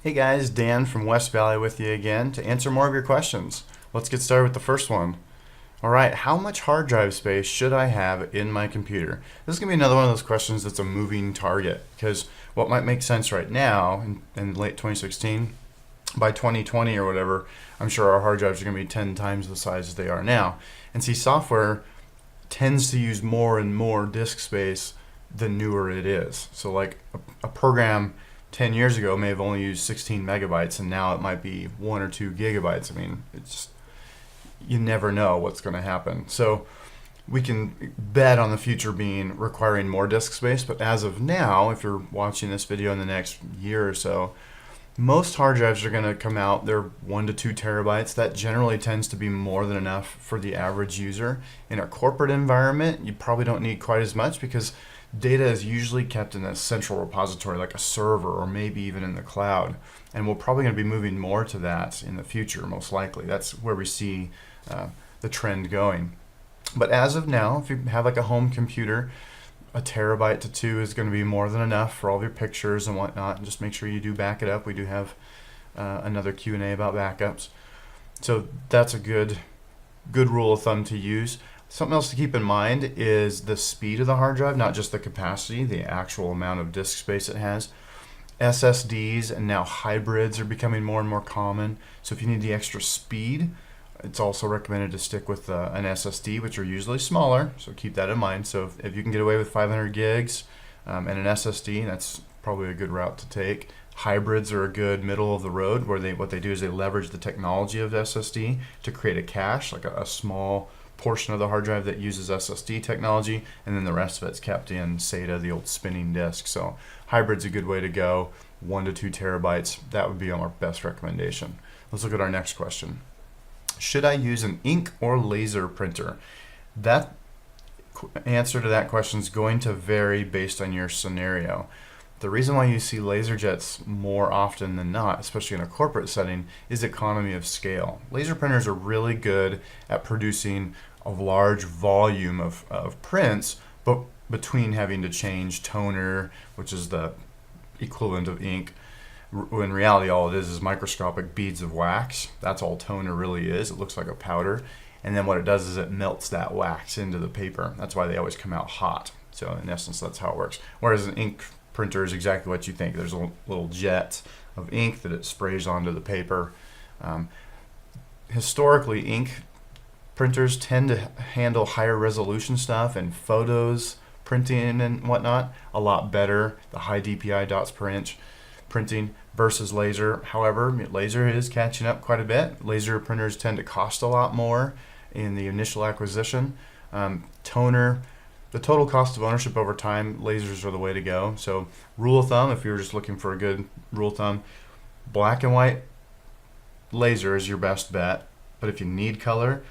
Hey guys, Dan from West Valley with you again to answer more of your questions. Let's get started with the first one. All right, how much hard drive space should I have in my computer? This is going to be another one of those questions that's a moving target because what might make sense right now in late 2016, by 2020 or whatever, I'm sure our hard drives are going to be 10 times the size as they are now. And see, software tends to use more and more disk space the newer it is. So like a program 10 years ago may have only used 16 megabytes and now it might be 1 or 2 gigabytes. I mean, it's you never know what's going to happen. So we can bet on the future being requiring more disk space, but as of now, if you're watching this video in the next year or so, most hard drives are going to come out, they're 1 to 2 terabytes. That generally tends to be more than enough for the average user. In a corporate environment, you probably don't need quite as much because data is usually kept in a central repository like a server or maybe even in the cloud. And we're probably going to be moving more to that in the future, most likely. That's where we see the trend going. But as of now, if you have like a home computer, 1 terabyte to 2 is going to be more than enough for all of your pictures and whatnot. And just make sure you do back it up. We do have another Q&A about backups. So that's a good rule of thumb to use. Something else to keep in mind is the speed of the hard drive, not just the capacity, the actual amount of disk space it has. SSDs and now hybrids are becoming more and more common. So if you need the extra speed, it's also recommended to stick with an SSD, which are usually smaller, so keep that in mind. So if you can get away with 500 gigs and an SSD, that's probably a good route to take. Hybrids are a good middle of the road where what they do is they leverage the technology of SSD to create a cache, like a small portion of the hard drive that uses SSD technology, and then the rest of it's kept in SATA, the old spinning disk. So hybrid's a good way to go, 1 to 2 terabytes. That would be our best recommendation. Let's look at our next question. Should I use an ink or laser printer? That answer to that question is going to vary based on your scenario. The reason why you see laser jets more often than not, especially in a corporate setting, is economy of scale. Laser printers are really good at producing a large volume of prints, but between having to change toner, which is the equivalent of ink, in reality all it is microscopic beads of wax. That's all toner really is. It looks like a powder, and then what it does is it melts that wax into the paper. That's why they always come out hot. So in essence, that's how it works. Whereas an ink printer is exactly what you think. There's a little jet of ink that it sprays onto the paper. Historically, ink printers tend to handle higher resolution stuff and photos printing and whatnot a lot better, the high DPI dots per inch printing versus laser. However, laser is catching up quite a bit. Laser printers tend to cost a lot more in the initial acquisition. Toner, the total cost of ownership over time, lasers are the way to go. So rule of thumb, if you're just looking for a good rule of thumb, black and white laser is your best bet. But if you need color,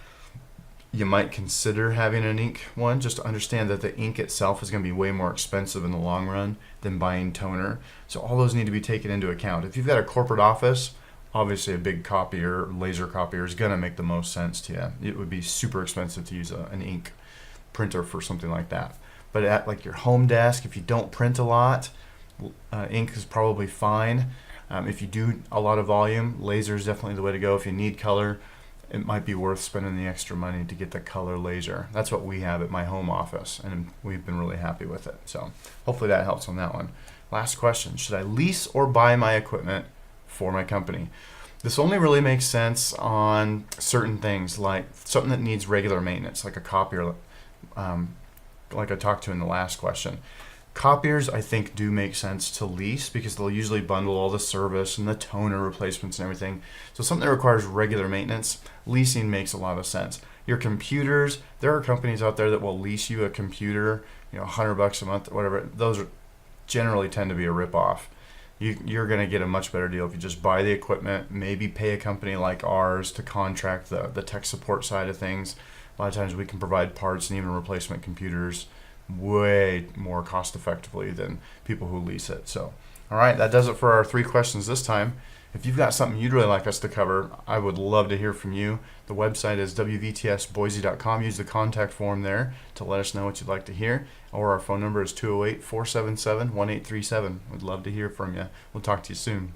you might consider having an ink one. Just to understand that the ink itself is going to be way more expensive in the long run than buying toner. So all those need to be taken into account. If you've got a corporate office, obviously a big copier, laser copier is going to make the most sense to you. It would be super expensive to use an ink printer for something like that. But at like your home desk, if you don't print a lot, ink is probably fine. If you do a lot of volume, laser is definitely the way to go. If you need color, it might be worth spending the extra money to get the color laser. That's what we have at my home office, and we've been really happy with it. So hopefully that helps on that one. Last question, should I lease or buy my equipment for my company? This only really makes sense on certain things, like something that needs regular maintenance, like a copier, like I talked to in the last question. Copiers, I think, do make sense to lease because they'll usually bundle all the service and the toner replacements and everything. So something that requires regular maintenance, leasing makes a lot of sense. Your computers, there are companies out there that will lease you a computer, $100 a month or whatever. Those generally tend to be a ripoff. You're going to get a much better deal if you just buy the equipment, maybe pay a company like ours to contract the tech support side of things. A lot of times we can provide parts and even replacement computers way more cost effectively than people who lease it. So, all right, that does it for our 3 questions this time. If you've got something you'd really like us to cover, I would love to hear from you. The website is wvtsboise.com. Use the contact form there to let us know what you'd like to hear. Or our phone number is 208-477-1837. We'd love to hear from you. We'll talk to you soon.